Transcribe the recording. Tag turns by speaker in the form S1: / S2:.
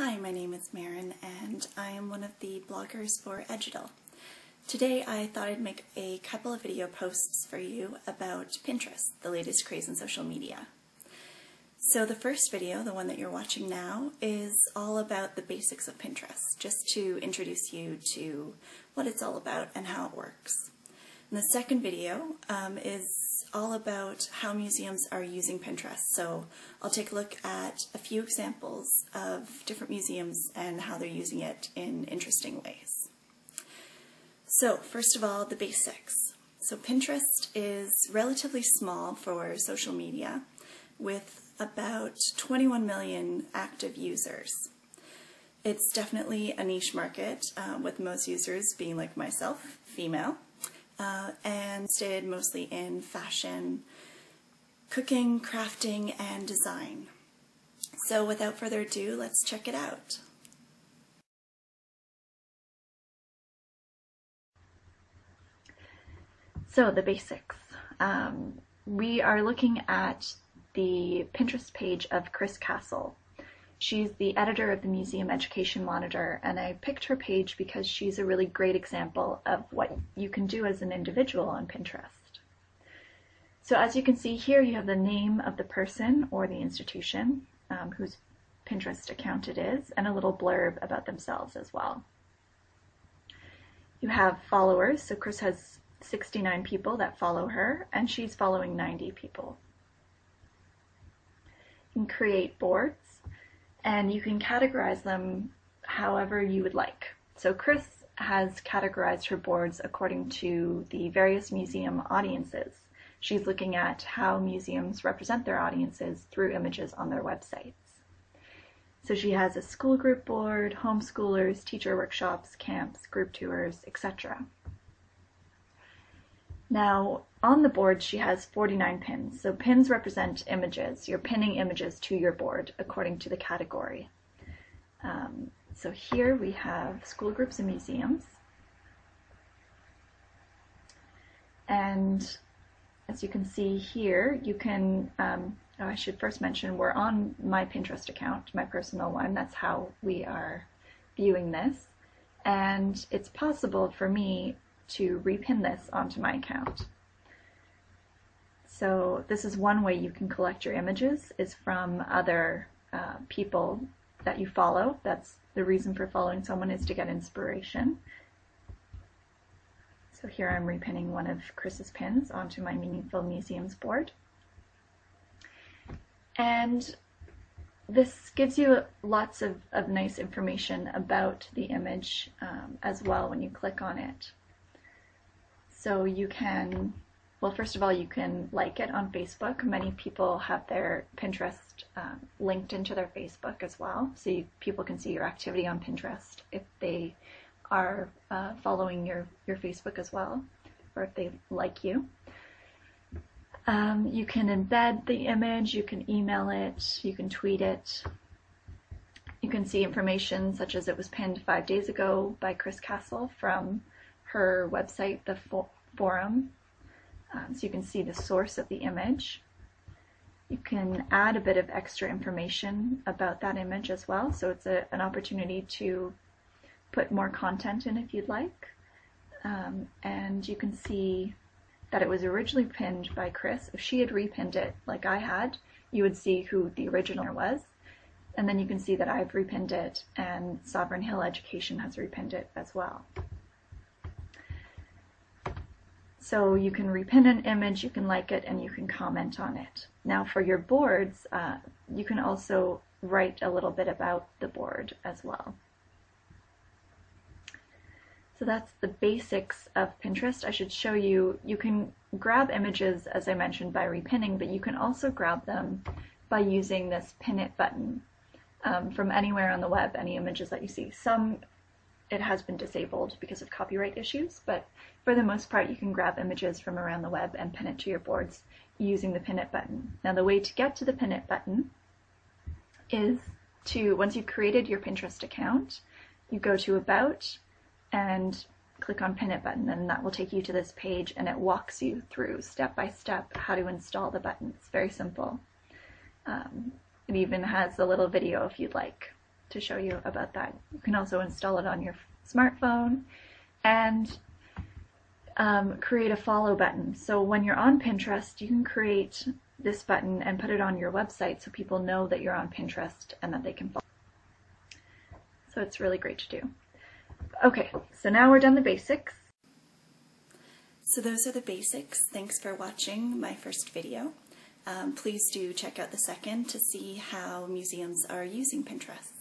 S1: Hi, my name is Marin, and I am one of the bloggers for Edgital. Today I thought I'd make a couple of video posts for you about Pinterest, the latest craze in social media. So the first video, the one that you're watching now, is all about the basics of Pinterest, just to introduce you to what it's all about and how it works. And the second video is all about how museums are using Pinterest. So I'll take a look at a few examples of different museums and how they're using it in interesting ways. So first of all, the basics. So Pinterest is relatively small for social media with about 21 million active users. It's definitely a niche market, with most users being like myself, female. And stayed mostly in fashion, cooking, crafting, and design. So without further ado, let's check it out. So the basics. We are looking at the Pinterest page of Chris Castle. She's the editor of the Museum Education Monitor, and I picked her page because she's a really great example of what you can do as an individual on Pinterest. So as you can see here, you have the name of the person or the institution whose Pinterest account it is, and a little blurb about themselves as well. You have followers, so Chris has 69 people that follow her, and she's following 90 people. You can create boards, and you can categorize them however you would like. So Chris has categorized her boards according to the various museum audiences. She's looking at how museums represent their audiences through images on their websites. So she has a school group board, homeschoolers, teacher workshops, camps, group tours, etc. Now, on the board, she has 49 pins. So pins represent images. You're pinning images to your board according to the category. So here we have school groups and museums. And as you can see here, you can, I should first mention, we're on my Pinterest account, my personal one. That's how we are viewing this. And it's possible for me to repin this onto my account. So this is one way you can collect your images, is from other people that you follow. That's the reason for following someone, is to get inspiration. So here I'm repinning one of Chris's pins onto my Meaningful Museums board. And this gives you lots of nice information about the image as well when you click on it. So you can, well, first of all, you can like it on Facebook. Many people have their Pinterest linked into their Facebook as well, so people can see your activity on Pinterest if they are following your Facebook as well, or if they like you. You can embed the image, you can email it, you can tweet it. You can see information such as it was pinned 5 days ago by Chris Castle from her website, the forum, so you can see the source of the image. You can add a bit of extra information about that image as well, so it's an opportunity to put more content in if you'd like. And you can see that it was originally pinned by Chris. If she had repinned it like I had, you would see who the original was. And then you can see that I've repinned it, and Sovereign Hill Education has repinned it as well. So you can repin an image, you can like it, and you can comment on it. Now for your boards, you can also write a little bit about the board as well. So that's the basics of Pinterest. I should show you, you can grab images, as I mentioned, by repinning, but you can also grab them by using this pin it button from anywhere on the web, any images that you see. Some it has been disabled because of copyright issues, but for the most part you can grab images from around the web and pin it to your boards using the pin it button. Now the way to get to the pin it button is to, once you've created your Pinterest account, you go to About and click on pin it button, and that will take you to this page, and it walks you through step by step how to install the button. It's very simple. It even has a little video if you'd like. to show you about that. You can also install it on your smartphone and create a follow button. So when you're on Pinterest, you can create this button and put it on your website so people know that you're on Pinterest and that they can follow. So it's really great to do. Okay, so now we're done the basics. So those are the basics. Thanks for watching my first video. Please do check out the second to see how museums are using Pinterest.